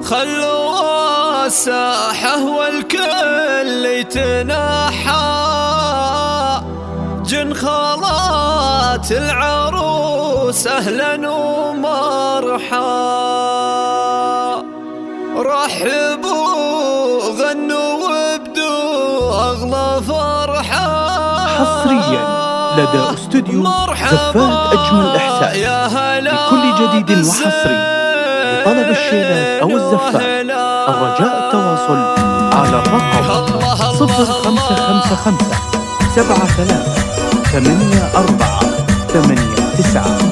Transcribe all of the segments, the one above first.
خلوا الساحة والكل يتنحى، جن خالات العروس أهلا ومرحى. رحبوا غنوا وابدوا أغلى فرحة. حصريا لدى استوديو زفات أجمل إحساس لكل جديد وحصري. لطلب الشيلات أو الزفات الرجاء التواصل على الرقم 0555 738489.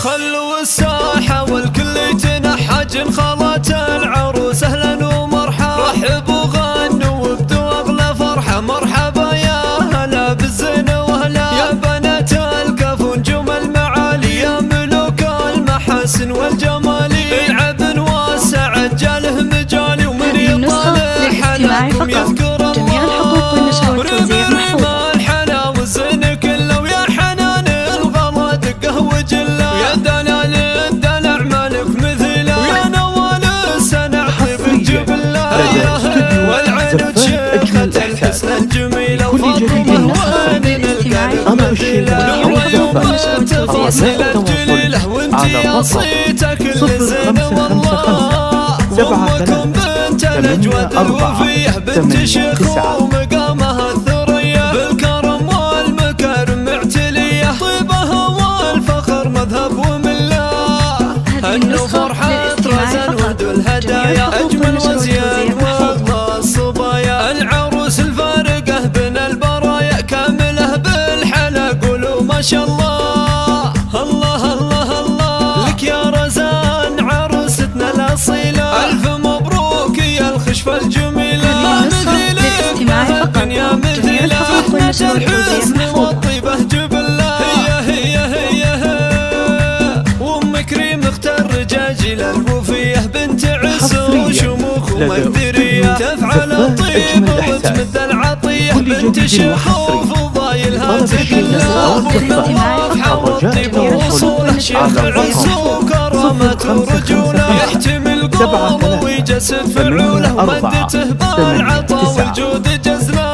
خلوا الساحة والكل يتنحى، جن خالات العروس أهلا ومرحى. رحبوا غنوا وابدوا أغلى فرحة. مرحبا يا هلا بالزين وهلا، يا بنات الكف ونجوم المعالي، يا ملوك المحاسن والجمال. العب واسع جاله مجالي، ومن يطالع حلاكم يذكر جميع الحقوق والنشر والتوزيع محفوظة. الحلا والزين كله، ويا حنان الغلا دقه وجله، ويا دلال الدلع مالك مثله، ويا نوال السنع طيب الجبله. والعين وشيخة الحسن الجميلة، وفاطمة وين القلب تفاصيل الجليلة، وانت يا صيتك الزين والله. وامكم بنت الأجود الوفية، بنت شيخ ومقامها الثريا، بالكرم والمكارم معتلية، طيبها والفخر مذهب وملة. هنوا فرحة رزان وهدوا الهدايا، أجمل وزيان وأغلى الصبايا. العروس الفارقة بين البرايا، كاملة بالحلا قولوا ما شاء الله. الله الله الله لك يا رزان عروستنا الأصيلة، ألف مبروك يا الخشفة الجميلة. ما مثلك بهالدنيا مثيلة، فتنة الحسن والطيبة جبلة. هي وأم كريم اختار رجاجيل الوفية، بنت عز وشموخ ومقدرية، تفعل الطيب وتمد العطية، بنت شيخ وفضايلها تدلى. ومواضحة والطيب وصوله، شيخ عز وكرامة ورجوله، يحتمل قومه ويجسد فعوله، ومدته بالعطا والجود جزله.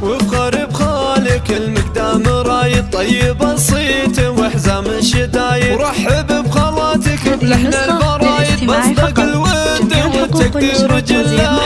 وفخر بخالق المقدام رايد، طيب الصيت وحزام الشدايد، ورحب بخالاتك بلحن الفرايد، بصدق الود والتقدير جله.